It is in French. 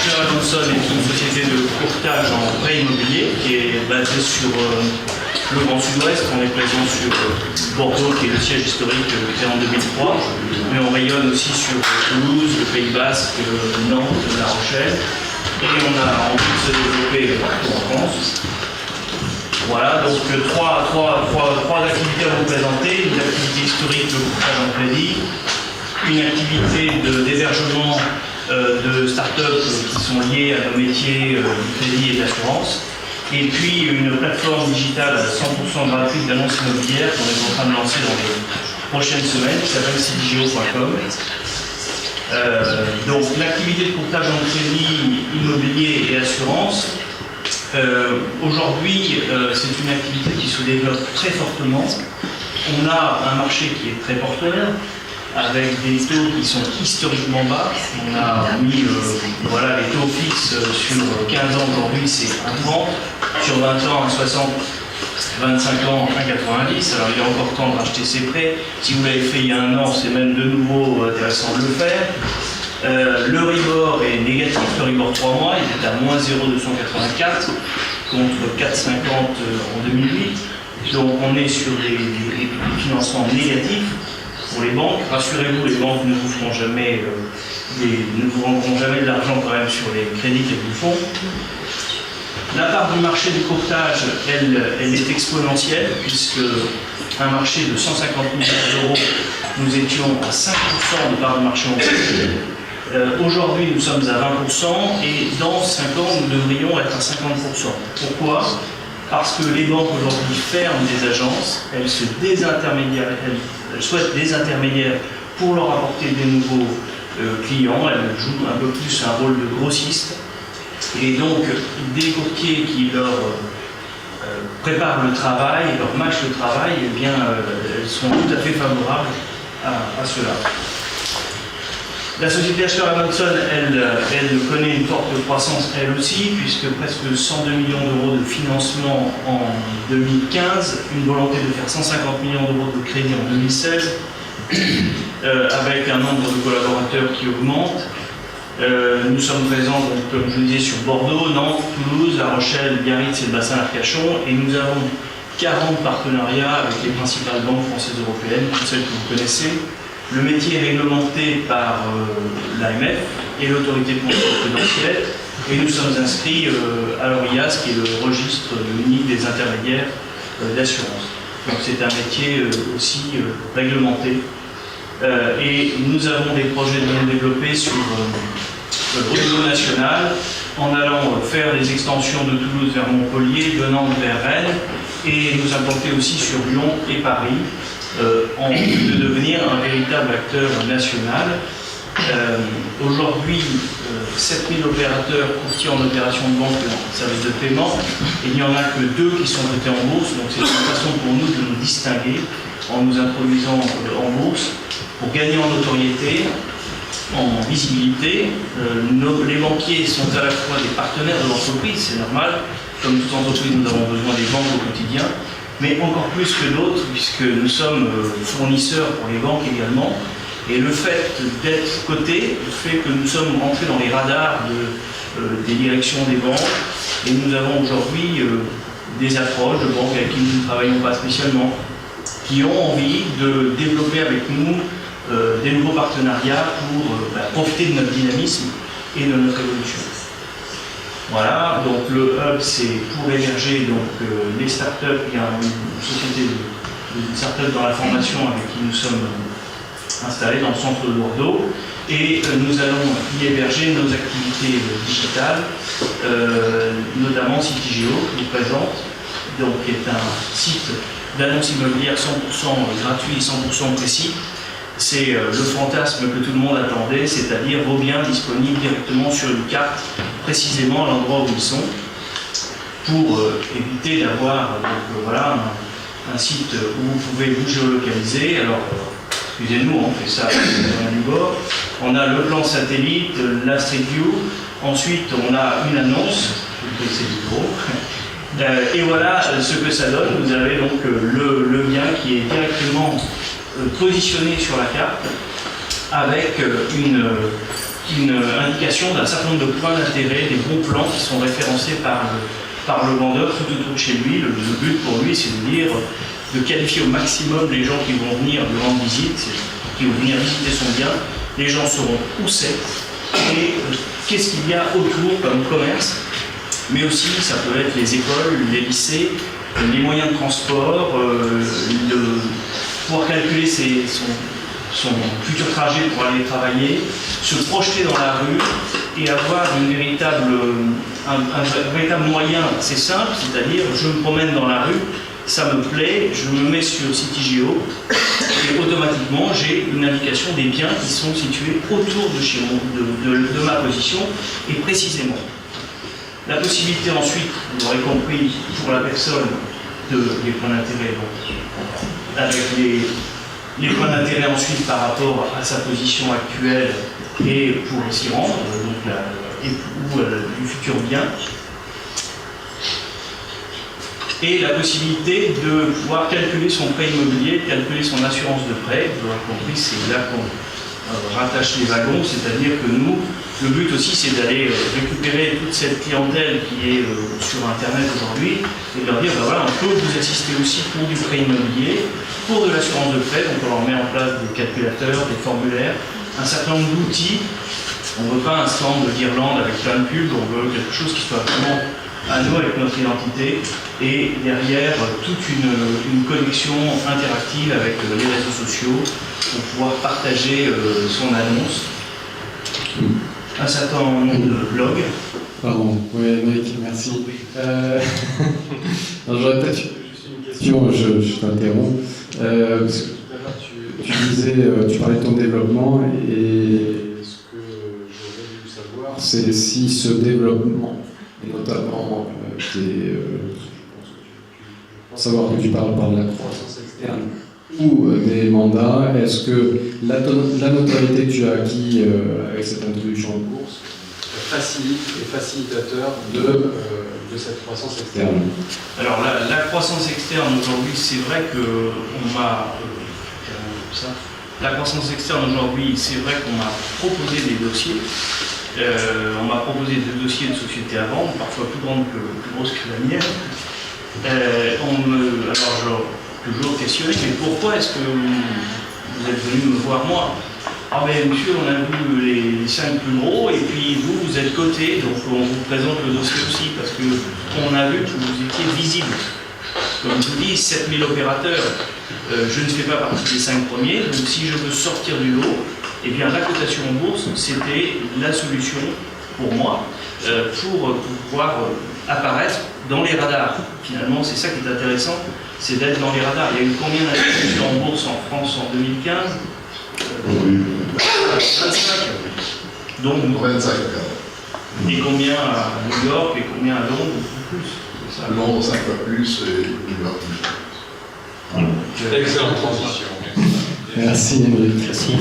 Dashler & Manson est une société de courtage en prêt immobilier qui est basée sur le Grand Sud-Ouest. On est présent sur Bordeaux, qui est le siège historique créé en 2003, mais on rayonne aussi sur Toulouse, le Pays Basque, Nantes, La Rochelle, et on a envie de se développer partout en France. Voilà, donc trois activités à vous présenter. Une activité historique, le courtage en crédit, une activité d'hébergement de start-up qui sont liées à nos métiers du crédit et de l'assurance, et puis une plateforme digitale 100% gratuite d'annonces immobilières qu'on est en train de lancer dans les prochaines semaines, qui s'appelle cdgo.com. Donc l'activité de courtage en crédit, immobilier et assurance, aujourd'hui c'est une activité qui se développe très fortement. On a un marché qui est très porteur, avec des taux qui sont historiquement bas. On a mis voilà, les taux fixes sur 15 ans aujourd'hui, c'est 1,30, sur 20 ans 1,60, 25 ans 1,90. Alors il est encore temps de racheter ses prêts. Si vous l'avez fait il y a un an, c'est même de nouveau intéressant de le faire. Le Ribor est négatif, le Ribor 3 mois, il est à moins 0,284 contre 4,50 en 2008. Donc on est sur des financements négatifs. Pour les banques, rassurez-vous, les banques ne vous feront jamais, ne vous rendront jamais de l'argent quand même sur les crédits qu'elles vous font. La part du marché du courtage, elle est exponentielle, puisque un marché de 150 milliards d'euros, nous étions à 5% de part de marché en crédit. Aujourd'hui, nous sommes à 20% et dans 5 ans, nous devrions être à 50%. Pourquoi ? Parce que les banques aujourd'hui ferment des agences, elles se désintermédiaires, elles souhaitent des intermédiaires pour leur apporter des nouveaux clients, elles jouent un peu plus un rôle de grossiste. Et donc, des courtiers qui leur préparent le travail, leur mâchent le travail, eh bien, elles sont tout à fait favorables à cela. La société Dashler & Manson, elle connaît une forte croissance elle aussi, puisque presque 102 millions d'euros de financement en 2015, une volonté de faire 150 millions d'euros de crédit en 2016, avec un nombre de collaborateurs qui augmente. Nous sommes présents, donc, comme je vous disais, sur Bordeaux, Nantes, Toulouse, La Rochelle, Biarritz et le bassin Arcachon, et nous avons 40 partenariats avec les principales banques françaises et européennes, toutes celles que vous connaissez. Le métier est réglementé par l'AMF et l'autorité de contrôle prudentiel, et nous sommes inscrits à l'ORIAS, qui est le registre unique des intermédiaires d'assurance. Donc c'est un métier aussi réglementé. Et nous avons des projets de nous développer sur au niveau national, en allant faire des extensions de Toulouse vers Montpellier, de Nantes vers Rennes, et nous implanter aussi sur Lyon et Paris, en vue de devenir un véritable acteur national. Aujourd'hui, 7000 opérateurs courtiers en opération de banque en service de paiement, et il n'y en a que 2 qui sont cotés en bourse, donc c'est une façon pour nous de nous distinguer en nous introduisant en bourse, pour gagner en notoriété, en visibilité. Les banquiers sont à la fois des partenaires de l'entreprise, c'est normal, comme toute entreprise nous avons besoin des banques au quotidien, mais encore plus que d'autres, puisque nous sommes fournisseurs pour les banques également. Et le fait d'être cotés fait que nous sommes rentrés dans les radars des directions des banques. Et nous avons aujourd'hui des approches de banques avec qui nous ne travaillons pas spécialement, qui ont envie de développer avec nous des nouveaux partenariats pour profiter de notre dynamisme et de notre évolution. Voilà, donc le hub c'est pour héberger les startups. Il y a une société de startups dans la formation avec qui nous sommes installés dans le centre de Bordeaux, et nous allons y héberger nos activités digitales, notamment CityGeo qui nous présente, donc qui est un site d'annonces immobilières 100% gratuit et 100% précis. C'est le fantasme que tout le monde attendait, c'est-à-dire vos biens disponibles directement sur une carte, précisément à l'endroit où ils sont, pour éviter d'avoir voilà, un site où vous pouvez vous géolocaliser. Alors, excusez-nous, on fait ça du bord. On a le plan satellite, la Street View, ensuite on a une annonce, je vais essayer du gros. Et voilà ce que ça donne. Vous avez donc le bien qui est directement positionné sur la carte avec une une indication d'un certain nombre de points d'intérêt, des bons plans qui sont référencés par le vendeur tout autour de chez lui. Le but pour lui, c'est de qualifier au maximum les gens qui vont venir lui rendre visite, qui vont venir visiter son bien. Les gens sauront où c'est et qu'est-ce qu'il y a autour comme commerce, mais aussi ça peut être les écoles, les lycées, les moyens de transport, pouvoir calculer son futur trajet pour aller travailler, se projeter dans la rue et avoir un véritable moyen, c'est simple, c'est-à-dire je me promène dans la rue, ça me plaît, je me mets sur Citygeo et automatiquement j'ai une indication des biens qui sont situés autour de chez moi, de ma position et précisément. La possibilité ensuite, vous l'aurez compris, pour la personne des points d'intérêt, avec les points d'intérêt ensuite par rapport à sa position actuelle et pour s'y rendre, ou du futur bien. Et la possibilité de pouvoir calculer son prêt immobilier, calculer son assurance de prêt. Vous l'aurez compris, c'est là qu'on rattache les wagons, c'est-à-dire que nous, le but aussi, c'est d'aller récupérer toute cette clientèle qui est sur Internet aujourd'hui et de leur dire, ben voilà, on peut vous assister aussi pour du prêt immobilier, pour de l'assurance de prêt, donc on leur met en place des calculateurs, des formulaires, un certain nombre d'outils. On ne veut pas un stand de guirlande avec plein de pubs, on veut quelque chose qui soit vraiment à nous avec notre identité et derrière toute une connexion interactive avec les réseaux sociaux pour pouvoir partager son annonce. Un certain nombre de blogs. Pardon, oui, Émeric, merci. J'aurais peut-être juste une question, je t'interromps. Parce que tout à l'heure, tu disais, tu parlais de ton développement et ce que j'aurais voulu savoir, c'est si ce développement, et notamment, je pense savoir que tu parles par de la croissance externe ou des mandats, est-ce que la notoriété que tu as acquis avec cette introduction en bourse facilite et facilitateur de cette croissance externe? Alors la croissance externe aujourd'hui, c'est vrai qu'on m'a la croissance externe aujourd'hui, c'est vrai qu'on m'a proposé des dossiers. On m'a proposé des dossiers de sociétés à vendre, parfois plus grosses que la mienne. Alors toujours questionné, mais pourquoi est-ce que vous êtes venu me voir moi? Ah ben monsieur, on a vu les 5 plus gros et puis vous êtes coté, donc on vous présente le dossier aussi parce qu'on a vu que vous étiez visible. Comme je vous dis, 7000 opérateurs, je ne fais pas partie des 5 premiers, donc si je veux sortir du lot, eh bien la cotation en bourse, c'était la solution pour moi, pour pouvoir apparaître dans les radars. Finalement, c'est ça qui est intéressant, c'est d'être dans les radars. Il y a eu combien d'institutions en bourse en France en 2015 25. Donc 25. Et combien à New York et combien à Londres? Beaucoup plus. Ça. Londres 5 fois plus et New York 10 fois plus. Excellente transition. Merci Émeric. Merci.